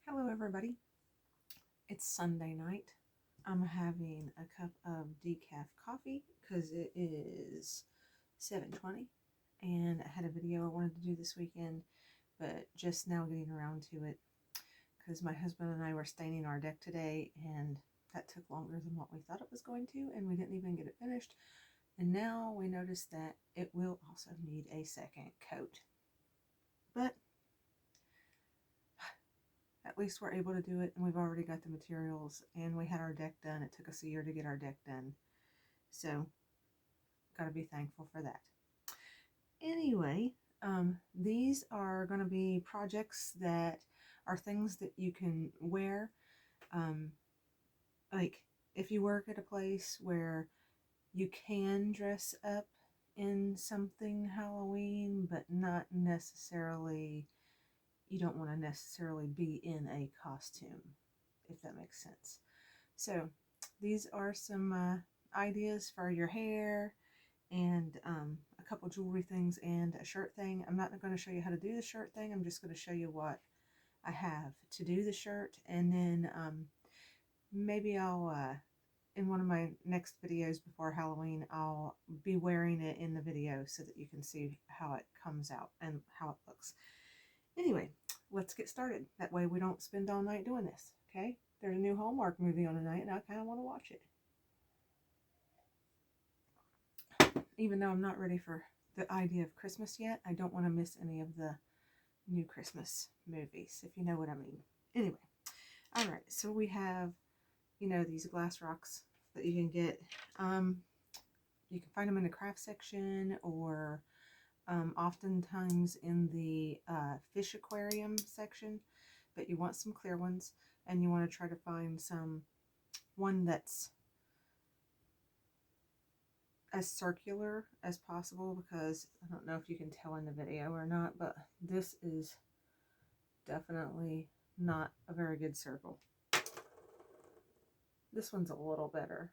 Hello everybody, it's Sunday night. I'm having a cup of decaf coffee because it is 7:20 and I had a video I wanted to do this weekend, but just now getting around to it because my husband and I were staining our deck today and that took longer than what we thought it was going to, and we didn't even get it finished, and now we noticed that it will also need a second coat, but at least we're able to do it, and we've already got the materials, and we had our deck done. It took us a year to get our deck done, so gotta be thankful for that. Anyway, these are going to be projects that are things that you can wear, like if you work at a place where you can dress up in something Halloween, but not necessarily, you don't want to necessarily be in a costume, if that makes sense. So these are some ideas for your hair, and a couple jewelry things and a shirt thing. I'm not going to show you how to do the shirt thing. I'm just going to show you what I have to do the shirt, and then maybe I'll in one of my next videos before Halloween, I'll be wearing it in the video so that you can see how it comes out and how it looks. Anyway, let's get started. That way we don't spend all night doing this, okay? There's a new Hallmark movie on tonight and I kind of want to watch it. Even though I'm not ready for the idea of Christmas yet, I don't want to miss any of the new Christmas movies, if you know what I mean. Anyway, all right, so we have, you know, these glass rocks that you can get. You can find them in the craft section, or oftentimes in the fish aquarium section, but you want some clear ones, and you want to try to find one that's as circular as possible, because I don't know if you can tell in the video or not, but this is definitely not a very good circle. This one's a little better,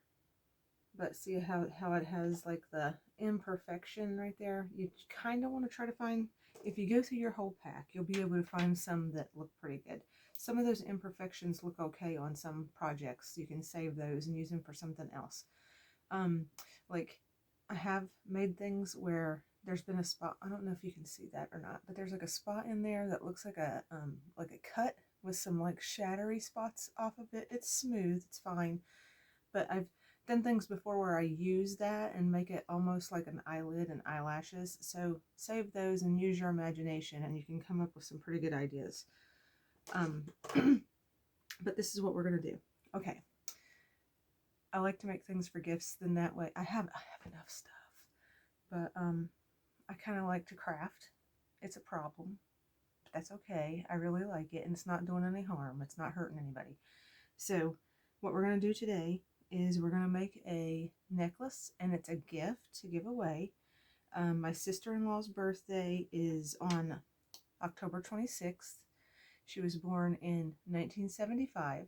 but see how it has like the imperfection right there? You kind of want to try to find, if you go through your whole pack, you'll be able to find some that look pretty good. Some of those imperfections look okay on some projects. You can save those and use them for something else. Like I have made things where there's been a spot, I don't know if you can see that or not, but there's like a spot in there that looks like a cut with some like shattery spots off of it. It's smooth, it's fine, but I've done things before where I use that and make it almost like an eyelid and eyelashes. So save those and use your imagination, and you can come up with some pretty good ideas. But this is what we're going to do. Okay. I like to make things for gifts, then that way I have enough stuff. But I kind of like to craft. It's a problem, but that's okay. I really like it, and it's not doing any harm. It's not hurting anybody. So what we're going to do today is we're going to make a necklace, and it's a gift to give away. My sister-in-law's birthday is on October 26th. She was born in 1975.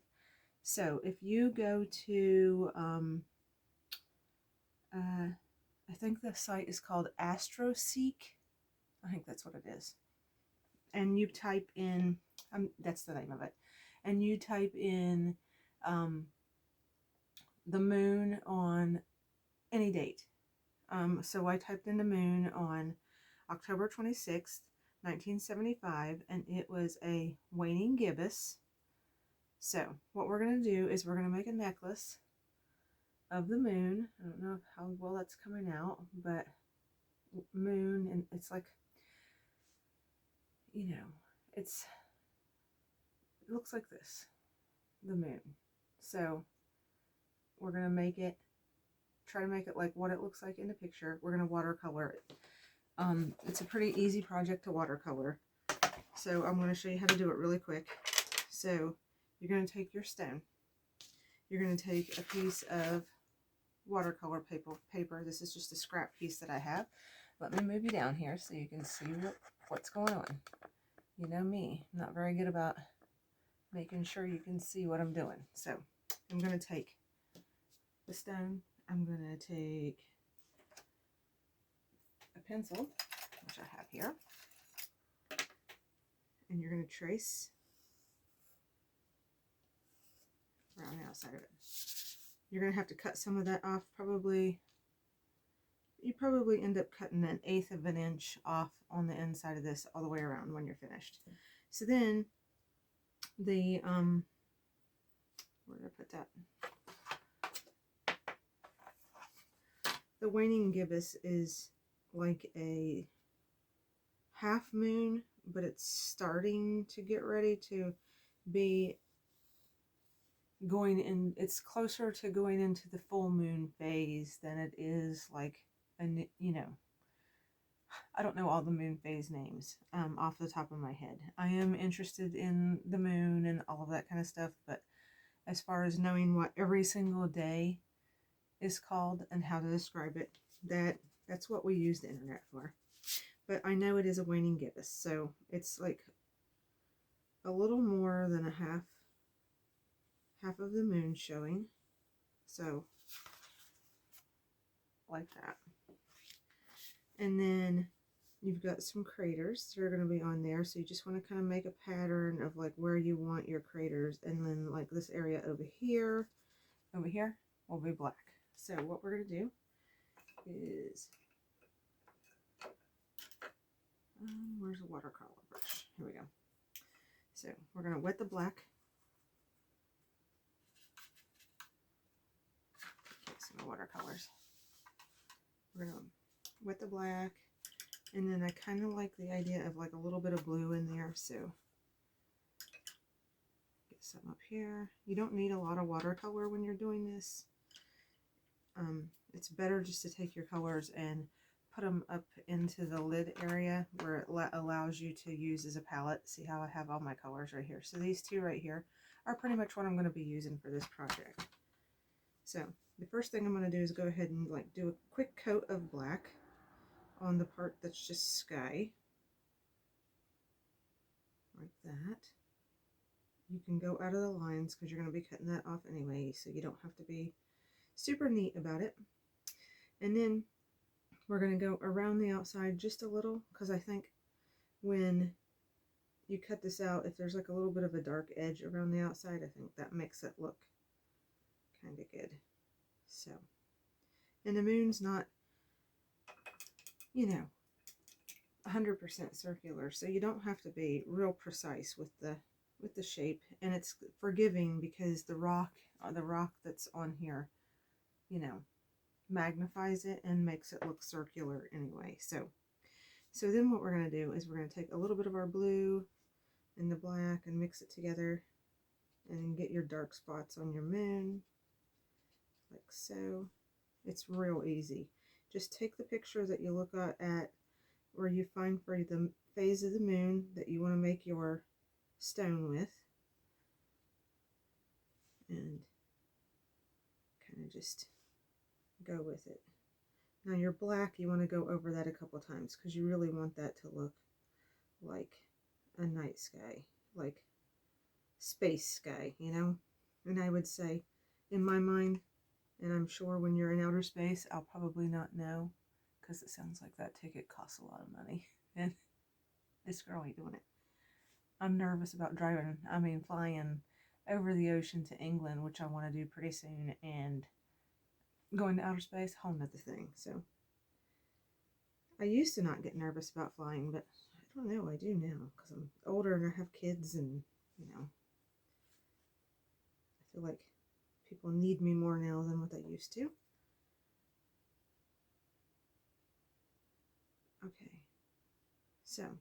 So if you go to, I think the site is called AstroSeek. I think that's what it is. And you type in, that's the name of it. And you type in the moon on any date. So I typed in the moon on October 26th, 1975, and it was a Waning Gibbous. So what we're going to do is we're going to make a necklace of the moon. I don't know how well that's coming out, but moon, and it's like, you know, it looks like this, the moon. So we're going to make it, try to make it like what it looks like in the picture. We're going to watercolor it. It's a pretty easy project to watercolor. So I'm going to show you how to do it really quick. So you're going to take your stone. You're going to take a piece of watercolor paper. This is just a scrap piece that I have. Let me move you down here so you can see what's going on. You know me, I'm not very good about making sure you can see what I'm doing. So I'm going to take the stone. I'm going to take a pencil, which I have here, and you're going to trace around the outside of it. You're going to have to cut some of that off. You probably end up cutting 1/8 of an inch off on the inside of this all the way around when you're finished. So then the, where did I put that? The Waning Gibbous is like a half moon, but it's starting to get ready to be going in. It's closer to going into the full moon phase than it is like, I don't know all the moon phase names off the top of my head. I am interested in the moon and all of that kind of stuff, but as far as knowing what every single day is called and how to describe it, that's what we use the internet for. But I know it is a waning gibbous, so it's like a little more than a half of the moon showing. So like that. And then you've got some craters that are going to be on there, so you just want to kind of make a pattern of like where you want your craters, and then like this area over here will be black. So what we're going to do is, where's the watercolor brush? Here we go. So we're going to wet the black. Take some watercolors. We're going to wet the black, and then I kind of like the idea of like a little bit of blue in there, so get some up here. You don't need a lot of watercolor when you're doing this. It's better just to take your colors and put them up into the lid area where it allows you to use as a palette. See how I have all my colors right here? So these two right here are pretty much what I'm going to be using for this project. So the first thing I'm going to do is go ahead and like do a quick coat of black on the part that's just sky, like that. You can go out of the lines because you're going to be cutting that off anyway, so you don't have to be super neat about it. And then we're going to go around the outside just a little, because I think when you cut this out, if there's like a little bit of a dark edge around the outside, I think that makes it look kind of good. So, and the moon's not, 100% circular, so you don't have to be real precise with the shape, and it's forgiving because the rock that's on here, magnifies it and makes it look circular anyway. So then what we're going to do is we're going to take a little bit of our blue and the black and mix it together and get your dark spots on your moon, like so. It's real easy. Just take the picture that you look at where you find for the phase of the moon that you want to make your stone with, and kind of just go with it. Now your black, you want to go over that a couple times because you really want that to look like a night sky, like space sky, And I would say, in my mind, and I'm sure when you're in outer space, I'll probably not know, because it sounds like that ticket costs a lot of money, and this girl ain't doing it. I'm nervous about flying over the ocean to England, which I want to do pretty soon, and going to outer space, whole nother thing. So I used to not get nervous about flying, but I don't know, I do now, because I'm older and I have kids, and I feel like people need me more now than what they used to. Okay, so,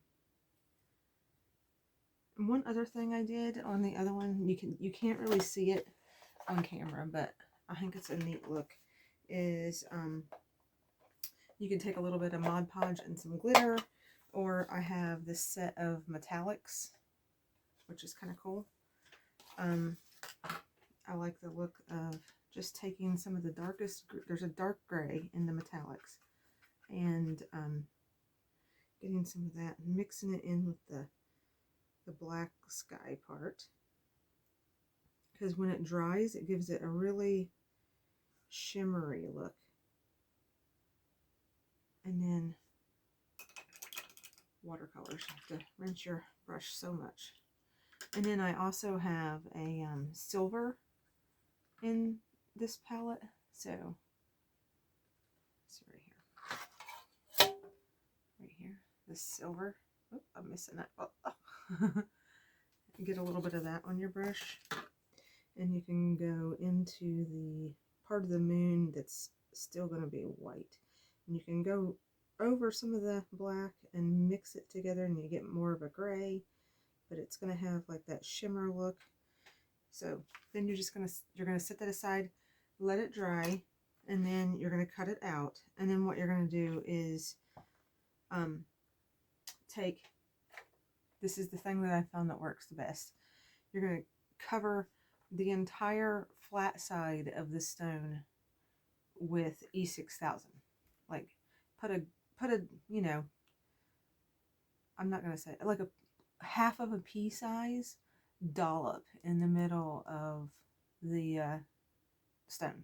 and one other thing I did on the other one, you can't really see it on camera, but I think it's a neat look, is you can take a little bit of Mod Podge and some glitter, or I have this set of metallics, which is kind of cool. I like the look of just taking some of the darkest, there's a dark gray in the metallics, and getting some of that and mixing it in with the black sky part, because when it dries, it gives it a really shimmery look. And then watercolors, you have to rinse your brush so much. And then I also have a silver in this palette. So, see right here, this silver. Oh, I'm missing that. Oh. Get a little bit of that on your brush, and you can go into the part of the moon that's still going to be white, and you can go over some of the black and mix it together, and you get more of a gray, but it's going to have like that shimmer look. So then you're gonna set that aside, let it dry, and then you're gonna cut it out. And then what you're gonna do is take, this is the thing that I found that works the best. You're gonna cover the entire flat side of the stone with E6000. Like put a you know, I'm not gonna say like a half of a pea size dollop in the middle of the stone.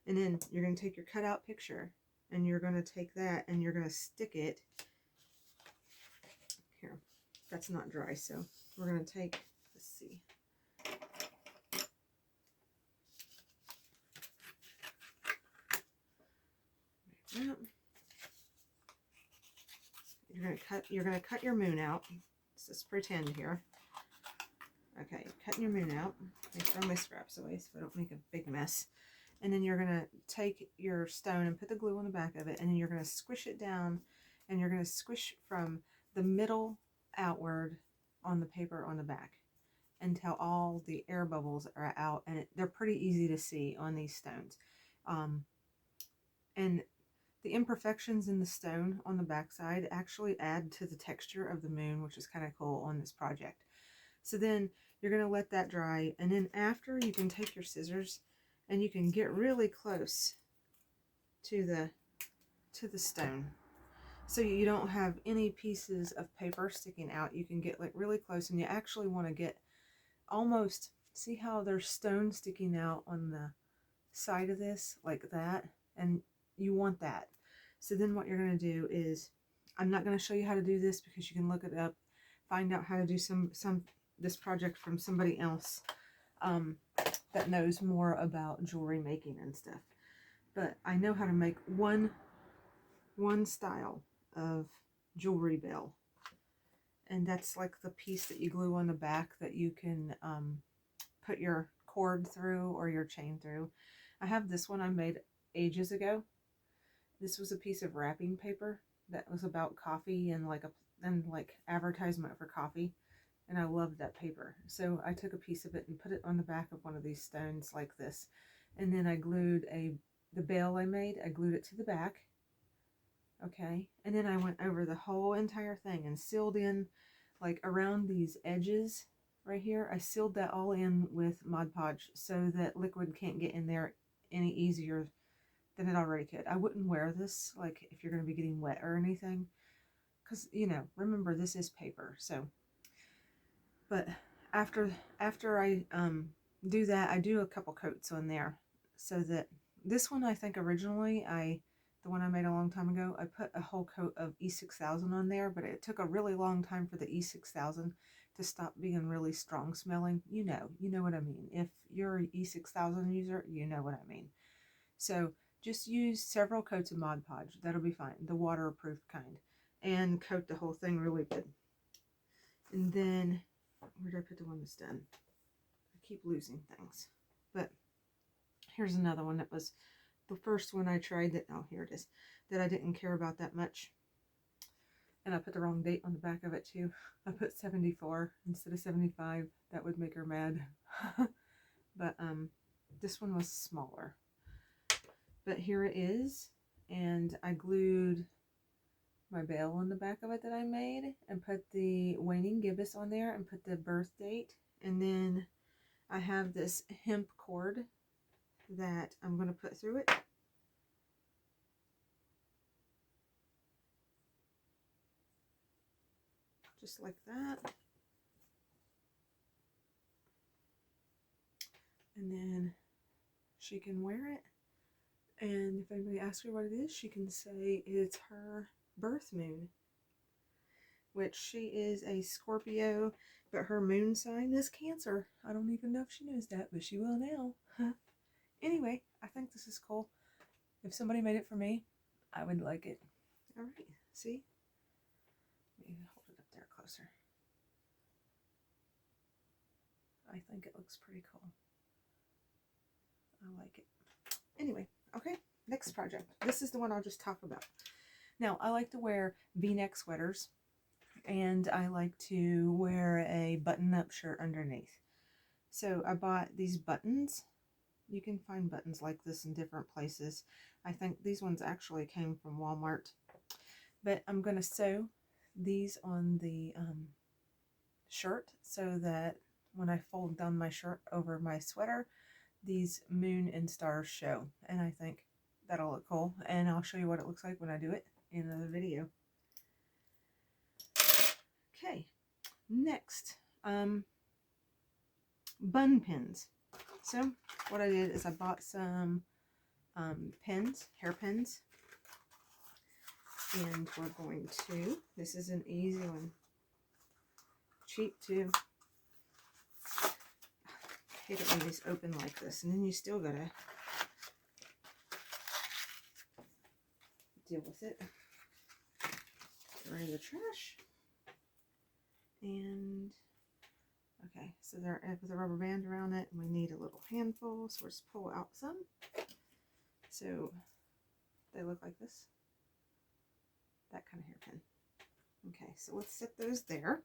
And then you're going to take your cutout picture and you're going to take that and you're going to stick it here. That's not dry, so we're going to take, let's see. You're going to cut your moon out. Let's just pretend here. Okay, cutting your moon out. Let me throw my scraps away so I don't make a big mess. And then you're going to take your stone and put the glue on the back of it, and then you're going to squish it down, and you're going to squish from the middle outward on the paper on the back until all the air bubbles are out, and they're pretty easy to see on these stones. And the imperfections in the stone on the back side actually add to the texture of the moon, which is kind of cool on this project. So then you're going to let that dry, and then after you can take your scissors and you can get really close to the stone. So you don't have any pieces of paper sticking out. You can get like really close, and you actually want to get almost, see how there's stone sticking out on the side of this like that, and you want that. So then what you're going to do is, I'm not going to show you how to do this because you can look it up, find out how to do this project from somebody else that knows more about jewelry making and stuff. But I know how to make one style of jewelry bell, and that's like the piece that you glue on the back that you can put your cord through or your chain through. I have this one I made ages ago. This was a piece of wrapping paper that was about coffee and like advertisement for coffee, and I loved that paper. So I took a piece of it and put it on the back of one of these stones like this, and then I glued the bell I made, I glued it to the back. Okay, and then I went over the whole entire thing and sealed in, like around these edges right here, I sealed that all in with Mod Podge so that liquid can't get in there any easier than it already could. I wouldn't wear this like if you're going to be getting wet or anything, because, you know, remember this is paper. So, but after I do that, I do a couple coats on there, so that this one, I think originally the one I made a long time ago, I put a whole coat of E6000 on there, but it took a really long time for the E6000 to stop being really strong smelling. You know what I mean. If you're an E6000 user, you know what I mean. So just use several coats of Mod Podge. That'll be fine. The waterproof kind. And coat the whole thing really good. And then, where did I put the one that's done? I keep losing things. But here's another one that was the first one I tried that, oh, here it is, that I didn't care about that much. And I put the wrong date on the back of it too. I put 74 instead of 75. That would make her mad. But this one was smaller. But here it is, and I glued my bell on the back of it that I made, and put the Waning Gibbous on there, and put the birth date. And then I have this hemp cord that I'm going to put through it. Just like that. And then she can wear it. And if anybody asks her what it is, she can say it's her birth moon. which she is a Scorpio, but her moon sign is Cancer. I don't even know if she knows that, but she will now. Anyway, I think this is cool. If somebody made it for me, I would like it. All right, see? Let me hold it up there closer. I think it looks pretty cool. I like it. Anyway, okay, next project. This is the one I'll just talk about. Now, I like to wear V-neck sweaters, and I like to wear a button-up shirt underneath. So I bought these buttons. You can find buttons like this in different places. I think these ones actually came from Walmart. But I'm going to sew these on the shirt so that when I fold down my shirt over my sweater, these moon and stars show. And I think that'll look cool. And I'll show you what it looks like when I do it in another video. Okay, next, bun pins. So what I did is I bought some pins, hair pins, and we're going to, this is an easy one, cheap too. I hate it when these open like this, and then you still gotta deal with it. Get rid of the trash. And okay, so there with a rubber band around it, and we need a little handful, so we'll just pull out some. So they look like this, that kind of hairpin. Okay, so let's set those there.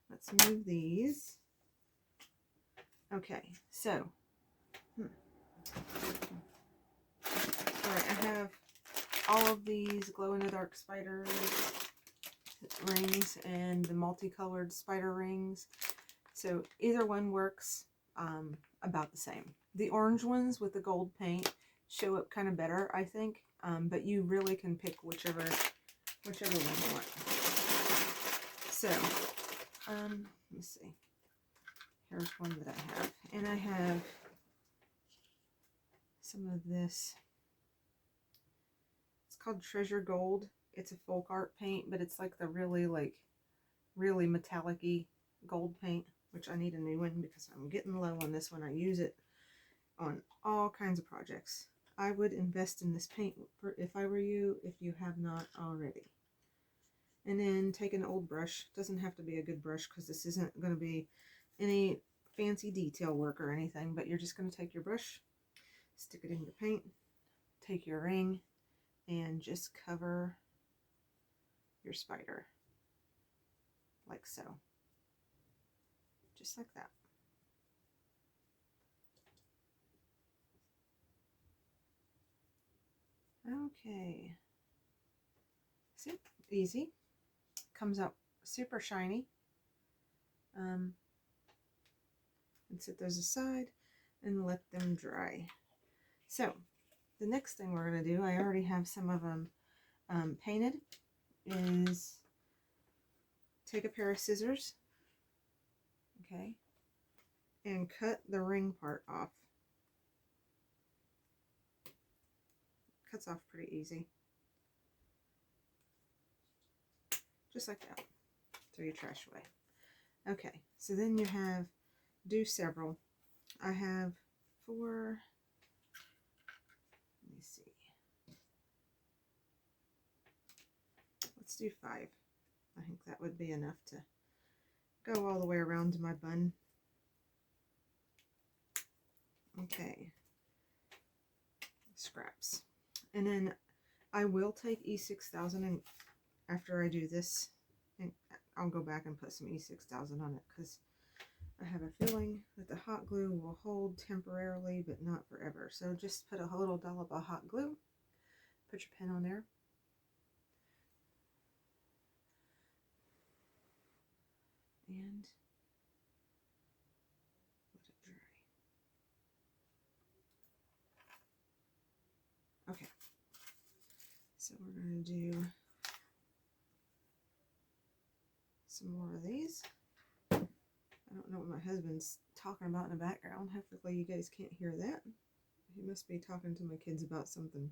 Let's move these. Okay, so alright, I have all of these glow-in-the-dark spider rings and the multicolored spider rings. So either one works about the same. The orange ones with the gold paint show up kind of better, I think, but you really can pick whichever one you want. So, let me see. Here's one that I have, and I have some of this. It's called Treasure Gold. It's a folk art paint, but it's like the really metallic-y gold paint, which I need a new one because I'm getting low on this one. I use it on all kinds of projects. I would invest in this paint if I were you, if you have not already. And then take an old brush. Doesn't have to be a good brush because this isn't going to be any fancy detail work or anything, but you're just going to take your brush, stick it in your paint, take your ring, and just cover your spider like so. Just like that. Okay. See? Easy. Comes out super shiny. And set those aside and let them dry. So, the next thing we're going to do, I already have some of them painted, is take a pair of scissors, okay, and cut the ring part off. Cuts off pretty easy. Just like that. Throw your trash away. Okay, so then you have, do several. I have 4, let me see. Let's do 5. I think that would be enough to go all the way around to my bun. Okay. Scraps. And then I will take E6000, and after I do this, and I'll go back and put some E6000 on it because I have a feeling that the hot glue will hold temporarily but not forever. So just put a little dollop of hot glue, put your pen on there, and let it dry. Okay, so we're going to do some more of these. I don't know what my husband's talking about in the background. Hopefully you guys can't hear that. He must be talking to my kids about something.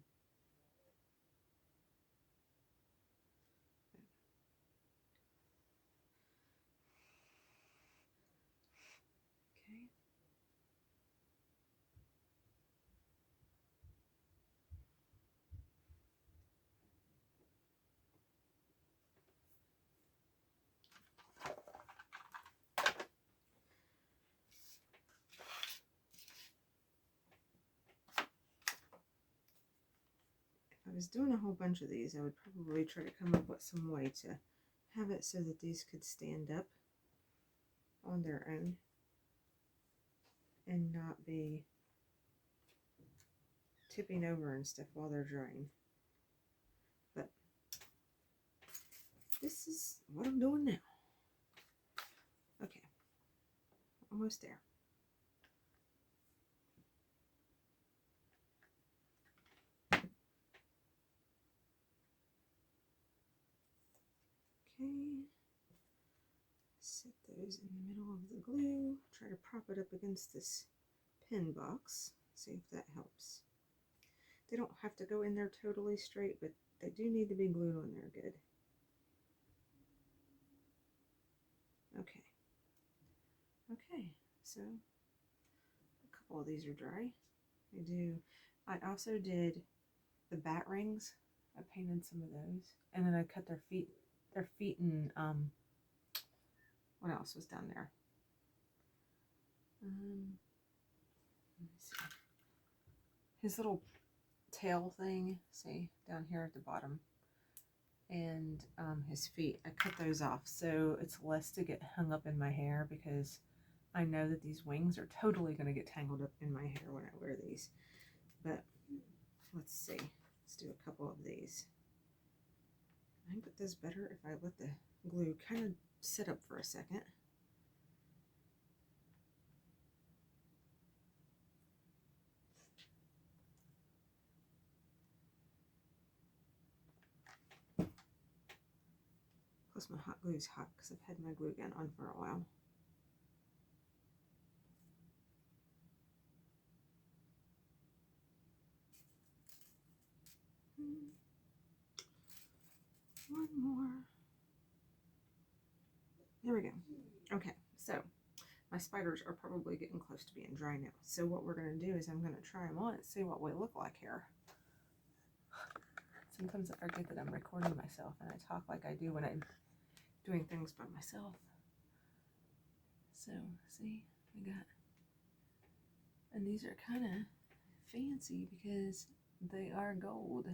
was doing a whole bunch of these, I would probably try to come up with some way to have it so that these could stand up on their own and not be tipping over and stuff while they're drying. But this is what I'm doing now. Okay, almost there. Okay, set those in the middle of the glue. Try to prop it up against this pin box. See if that helps. They don't have to go in there totally straight, but they do need to be glued on there good. Okay. Okay, so a couple of these are dry. I also did the bat rings. I painted some of those. And then I cut their feet and what else was down there? Let me see. His little tail thing, see, down here at the bottom. And his feet, I cut those off so it's less to get hung up in my hair, because I know that these wings are totally going to get tangled up in my hair when I wear these. But let's see, let's do a couple of these. I think it does better if I let the glue kind of sit up for a second. Plus my hot glue is hot because I've had my glue gun on for a while. One more. There we go. Okay, so my spiders are probably getting close to being dry now. So what we're going to do is I'm going to try them on and see what we look like here. Sometimes I forget that I'm recording myself and I talk like I do when I'm doing things by myself. So, see, we got, and these are kind of fancy because they are gold.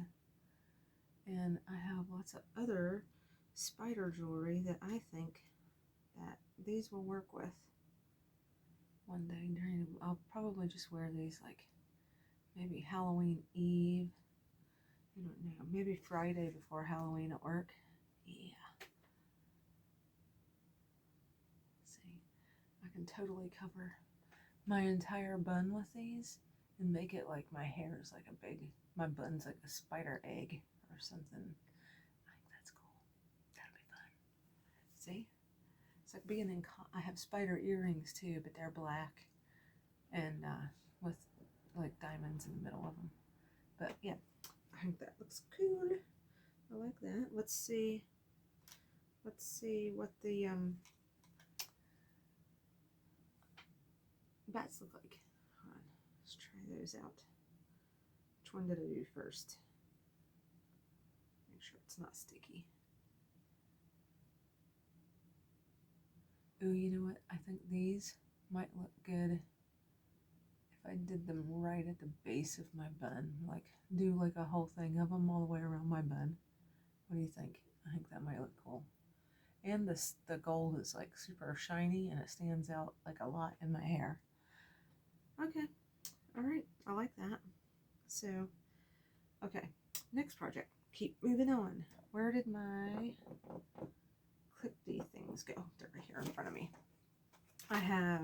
And I have lots of other spider jewelry that I think that these will work with one day during, I'll probably just wear these like maybe Halloween Eve. I don't know, maybe Friday before Halloween at work. Yeah. See, I can totally cover my entire bun with these and make it like my hair is like a big, my bun's like a spider egg or something. I think that's cool. That'll be fun. See? It's like being in, I have spider earrings too, but they're black and with like diamonds in the middle of them. But yeah, I think that looks cool. I like that. Let's see what the bats look like. Hold on, let's try those out. Which one did I do first? Make sure it's not sticky. Oh, you know what? I think these might look good if I did them right at the base of my bun. Like, do like a whole thing of them all the way around my bun. What do you think? I think that might look cool. And the gold is like super shiny and it stands out like a lot in my hair. Okay, all right, I like that. So, okay, next project. Keep moving on. Where did my clippy things go? They're right here in front of me. I have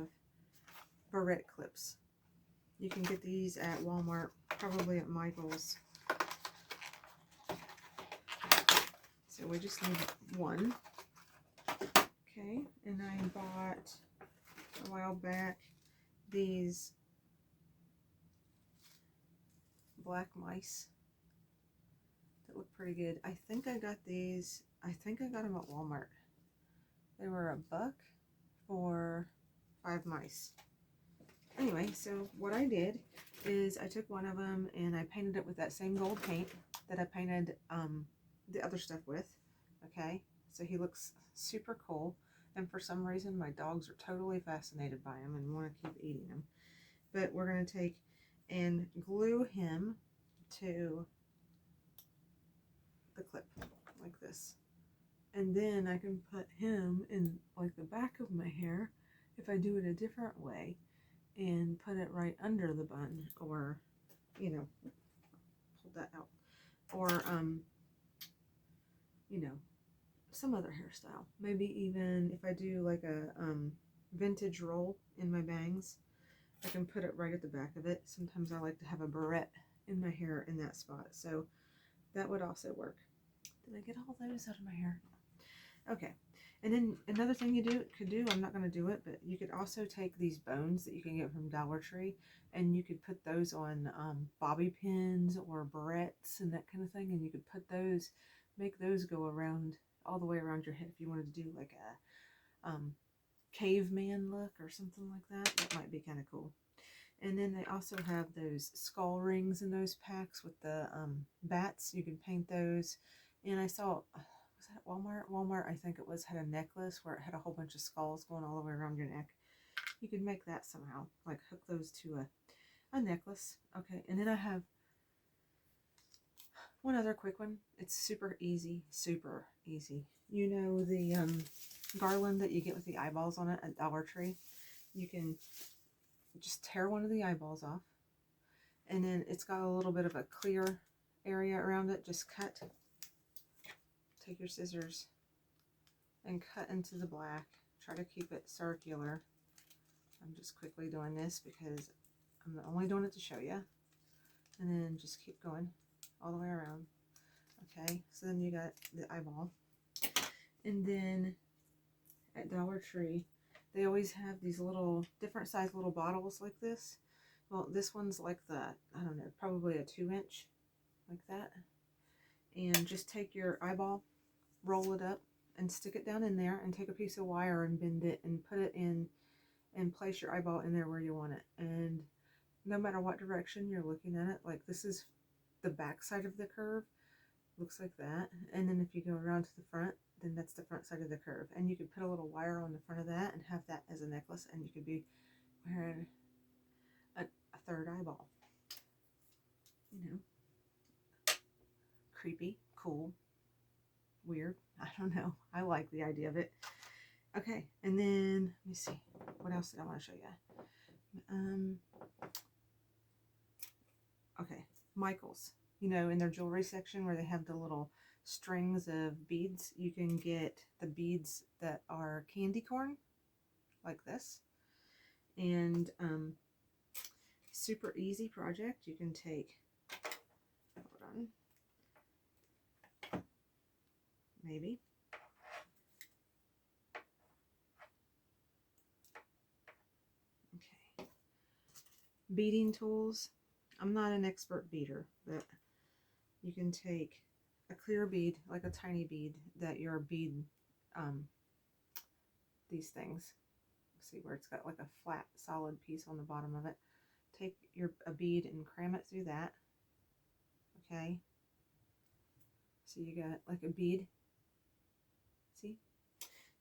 Barette Clips. You can get these at Walmart, probably at Michael's. So we just need one. Okay, and I bought a while back these black mice that look pretty good. I think I got these, I think I got them at Walmart. They were $1 for 5 mice. Anyway, so what I did is I took one of them and I painted it with that same gold paint that I painted the other stuff with. Okay, so he looks super cool, and for some reason my dogs are totally fascinated by him and want to keep eating him. But we're going to take and glue him to the clip like this. And then I can put him in like the back of my hair if I do it a different way and put it right under the bun, or, you know, hold that out, or, you know, some other hairstyle. Maybe even if I do like a vintage roll in my bangs, I can put it right at the back of it. Sometimes I like to have a barrette in my hair in that spot, so that would also work. Did I get all those out of my hair? Okay, and then another thing you could do, I'm not going to do it, but you could also take these bones that you can get from Dollar Tree, and you could put those on bobby pins or barrettes and that kind of thing, and you could put those, make those go around all the way around your head if you wanted to do like a caveman look or something like that. That might be kind of cool. And then they also have those skull rings in those packs with the bats. You can paint those. And I saw, was that Walmart? Walmart, I think it was, had a necklace where it had a whole bunch of skulls going all the way around your neck. You could make that somehow, like hook those to a necklace. Okay, and then I have one other quick one. It's super easy, super easy. You know the garland that you get with the eyeballs on it at Dollar Tree? You can just tear one of the eyeballs off, and then it's got a little bit of a clear area around it. Just cut, take your scissors and cut into the black. Try to keep it circular. I'm just quickly doing this because I'm only doing it to show you. And then just keep going all the way around. Okay, so then you got the eyeball. And then at Dollar Tree, they always have these little different size little bottles like this. Well, this one's like the, I don't know, probably a 2-inch, like that. And just take your eyeball, roll it up, and stick it down in there, and take a piece of wire and bend it and put it in, and place your eyeball in there where you want it. And no matter what direction you're looking at it, like this is the back side of the curve, looks like that. And then if you go around to the front, then that's the front side of the curve. And you could put a little wire on the front of that and have that as a necklace, and you could be wearing a third eyeball. You know, creepy, cool, weird. I don't know. I like the idea of it. Okay, and then let me see. What else did I want to show you? Okay, Michael's. You know, in their jewelry section where they have the little strings of beads, you can get the beads that are candy corn, like this. And super easy project. You can take, hold on, maybe. Okay. Beading tools. I'm not an expert beader, but you can take a clear bead, like a tiny bead, that your bead, these things, see where it's got like a flat solid piece on the bottom of it. Take a bead and cram it through that. Okay, so you got like a bead, see?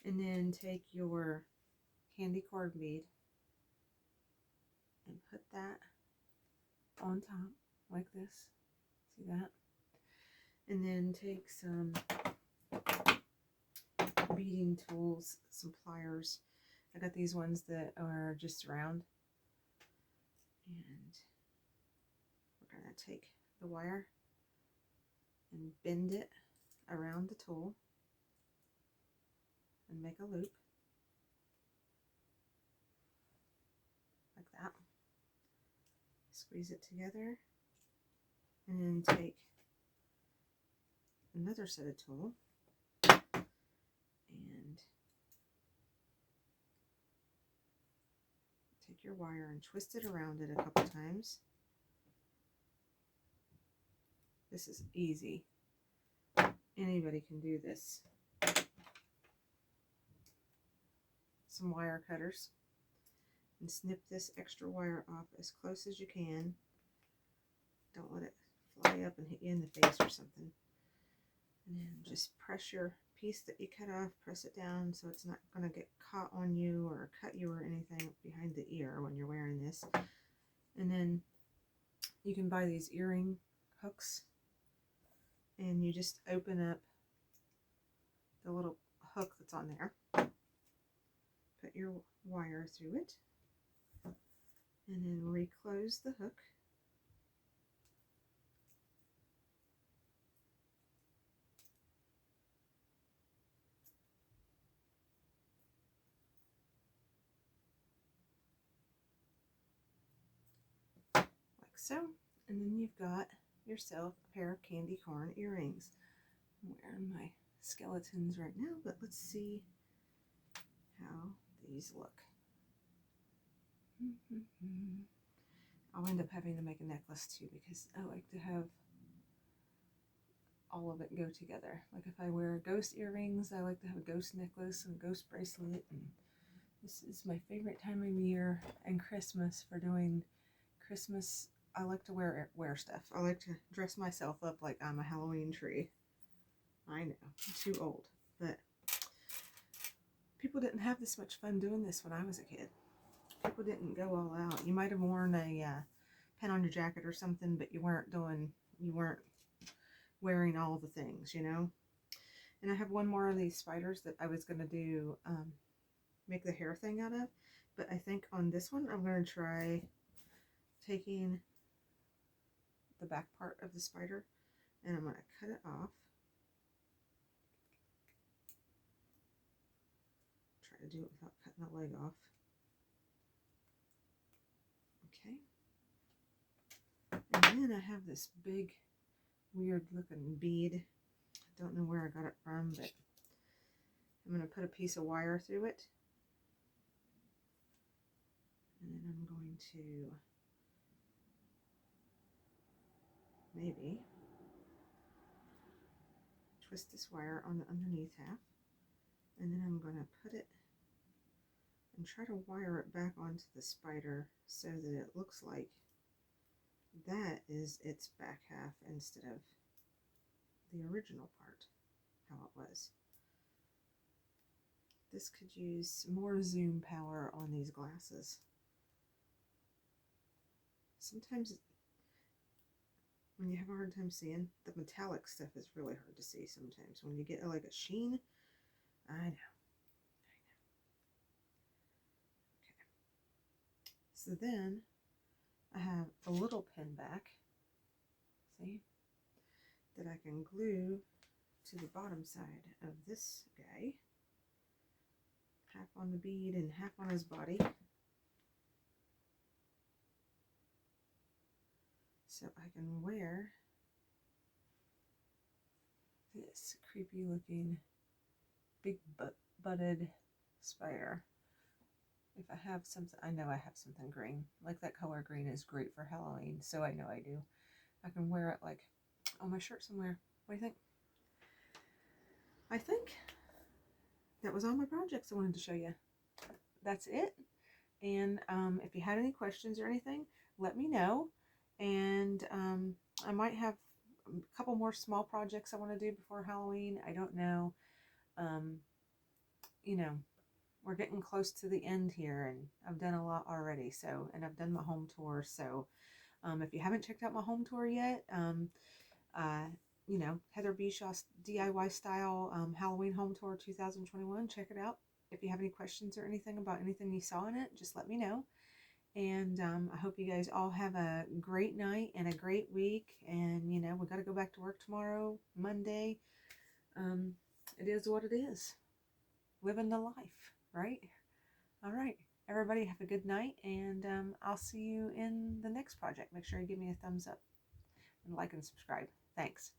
And then take your candy corn bead and put that on top like this. See that? And then take some beading tools, some pliers. I got these ones that are just round. And we're going to take the wire and bend it around the tool and make a loop like that. Squeeze it together, and then take another set of tool and take your wire and twist it around it a couple times. This is easy. Anybody can do this. Some wire cutters, and snip this extra wire off as close as you can. Don't let it fly up and hit you in the face or something. And then just press your piece that you cut off, press it down so it's not going to get caught on you or cut you or anything behind the ear when you're wearing this. And then you can buy these earring hooks, and you just open up the little hook that's on there, put your wire through it, and then reclose the hook. Like so. And then you've got yourself a pair of candy corn earrings. I'm wearing my skeletons right now, but let's see how these look. I'll end up having to make a necklace too, because I like to have all of it go together. Like if I wear ghost earrings, I like to have a ghost necklace and a ghost bracelet. And this is my favorite time of year and Christmas for doing Christmas. I like to wear stuff. I like to dress myself up like I'm a Halloween tree. I know, I'm too old, but people didn't have this much fun doing this when I was a kid. People didn't go all out. You might have worn a pin on your jacket or something, but you weren't wearing all the things, you know. And I have one more of these spiders that I was going to do make the hair thing out of, but I think on this one I'm going to try taking the back part of the spider and I'm going to cut it off. Try to do it without cutting the leg off. Okay. And then I have this big weird looking bead. I don't know where I got it from, but I'm going to put a piece of wire through it. And then I'm going to maybe twist this wire on the underneath half. And then I'm going to put it and try to wire it back onto the spider so that it looks like that is its back half instead of the original part, how it was. This could use more zoom power on these glasses. Sometimes when you have a hard time seeing, the metallic stuff is really hard to see sometimes. When you get like a sheen, I know. Okay. So then I have a little pin back, see, that I can glue to the bottom side of this guy, half on the bead and half on his body. So I can wear this creepy looking big butted spider. If I have something, I know I have something green. Like that color green is great for Halloween, so I know I do. I can wear it like on my shirt somewhere. What do you think? I think that was all my projects I wanted to show you. That's it. And if you had any questions or anything, let me know. And I might have a couple more small projects I want to do before Halloween. I don't know. You know, we're getting close to the end here, and I've done a lot already. So, and I've done my home tour. So, if you haven't checked out my home tour yet, you know, Heather Bishaw's DIY style Halloween home tour 2021. Check it out. If you have any questions or anything about anything you saw in it, just let me know. And I hope you guys all have a great night and a great week. And, you know, we got to go back to work tomorrow, Monday. It is what it is. Living the life, right? All right. Everybody have a good night. And I'll see you in the next project. Make sure you give me a thumbs up and like and subscribe. Thanks.